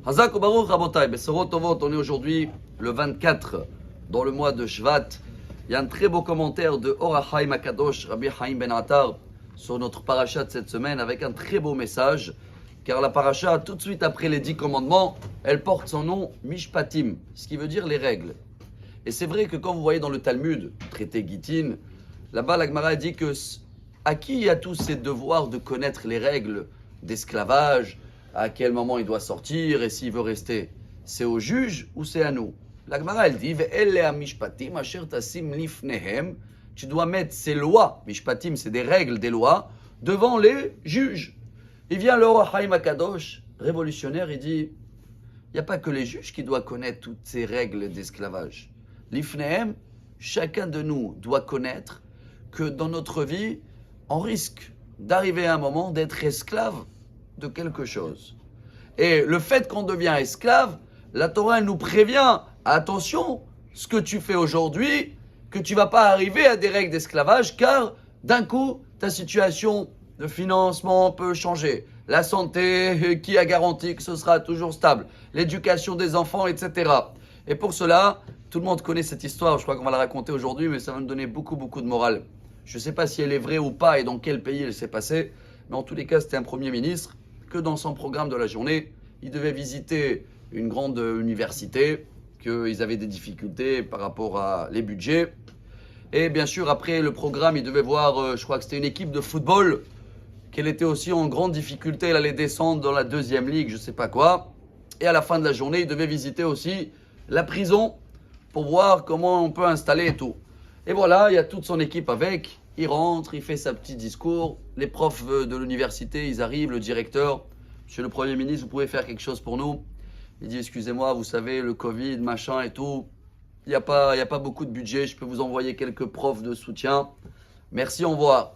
Hazak ou Baruch Rabotai, Besorot Tovot, on est aujourd'hui le 24 dans le mois de Shvat. Il y a un très beau commentaire de Or HaChaim HaKadosh, Rabbi Chaim Ben Attar, sur notre paracha de cette semaine avec un très beau message. Car la paracha, tout de suite après les 10 commandements, elle porte son nom Mishpatim, ce qui veut dire les règles. Et c'est vrai que quand vous voyez dans le Talmud, traité Gittin, là-bas la Gemara dit que à qui il y a tous ces devoirs de connaître les règles d'esclavage, à quel moment il doit sortir et s'il veut rester. C'est au juge ou c'est à nous? La Gemara elle dit mishpatim asher tasim lifnehem. Tu dois mettre ces lois, mishpatim c'est des règles, des lois, devant les juges. Il vient le Or HaChaim HaKadosh, révolutionnaire, il dit il n'y a pas que les juges qui doivent connaître toutes ces règles d'esclavage. Lifnehem, chacun de nous doit connaître que dans notre vie, on risque d'arriver à un moment d'être esclave de quelque chose. Et le fait qu'on devient esclave, la Torah elle nous prévient, attention, ce que tu fais aujourd'hui, que tu ne vas pas arriver à des règles d'esclavage, car d'un coup, ta situation de financement peut changer. La santé, qui a garanti que ce sera toujours stable? L'éducation des enfants, etc. Et pour cela, tout le monde connaît cette histoire, je crois qu'on va la raconter aujourd'hui, mais ça va nous donner beaucoup de morale. Je ne sais pas si elle est vraie ou pas et dans quel pays elle s'est passée, mais en tous les cas, c'était un Premier ministre que dans son programme de la journée, il devait visiter une grande université, qu'ils avaient des difficultés par rapport à les budgets. Et bien sûr, après le programme, il devait voir, je crois que c'était une équipe de football, qu'elle était aussi en grande difficulté, elle allait descendre dans la 2e ligue, je ne sais pas quoi. Et à la fin de la journée, il devait visiter aussi la prison pour voir comment on peut installer et tout. Et voilà, il y a toute son équipe avec. Il rentre, il fait sa petit discours. Les profs de l'université, ils arrivent, le directeur. Monsieur le Premier ministre, vous pouvez faire quelque chose pour nous? Il dit, excusez-moi, vous savez, le Covid, machin et tout. Il n'y a pas beaucoup de budget. Je peux vous envoyer quelques profs de soutien. Merci, au revoir.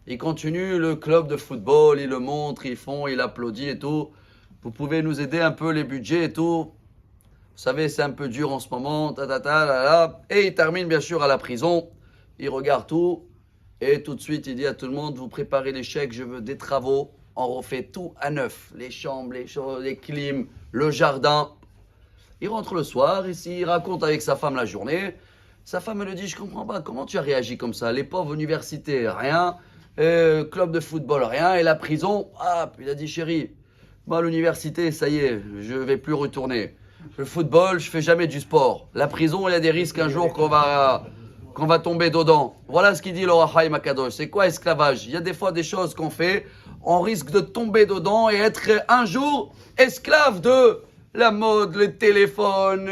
Il continue le club de football, il le montre, il applaudit et tout. Vous pouvez nous aider un peu les budgets et tout. Vous savez, c'est un peu dur en ce moment. Et il termine bien sûr à la prison. Il regarde tout. Et tout de suite, il dit à tout le monde, vous préparez les chèques, je veux des travaux. On refait tout à neuf. Les chambres, les clims, le jardin. Il rentre le soir, ici, il raconte avec sa femme la journée. Sa femme elle lui dit, je comprends pas, comment tu as réagi comme ça? Les pauvres universités, rien. Club de football, rien. Et la prison, il a dit, chérie, moi l'université, ça y est, je vais plus retourner. Le football, je fais jamais du sport. La prison, il y a des risques un jour qu'on va tomber dedans. Voilà ce qu'il dit le Or HaChaim HaKadosh. C'est quoi esclavage? Il y a des fois des choses qu'on fait, on risque de tomber dedans et être un jour esclave de la mode, le téléphone,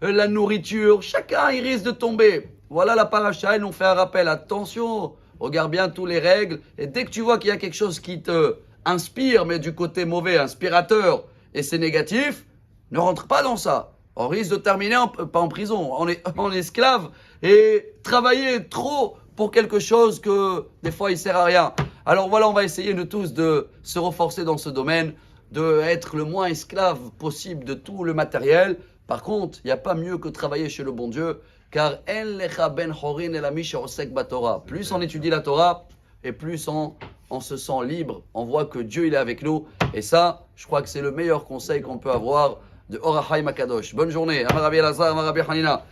la nourriture. Chacun, il risque de tomber. Voilà la paracha, ils nous fait un rappel. Attention, regarde bien toutes les règles. Et dès que tu vois qu'il y a quelque chose qui te inspire, mais du côté mauvais, inspirateur, et c'est négatif, ne rentre pas dans ça. On risque de terminer pas en prison, en esclave et travailler trop pour quelque chose que des fois il sert à rien. Alors voilà, on va essayer de tous de se renforcer dans ce domaine, d'être le moins esclave possible de tout le matériel. Par contre, il n'y a pas mieux que travailler chez le bon Dieu, car plus on étudie la Torah et plus on se sent libre, on voit que Dieu il est avec nous. Et ça, je crois que c'est le meilleur conseil qu'on peut avoir de Or HaChaim HaKadosh. Bonne journée. Amar Rabbi Elazar, Amar Rabbi Hanina.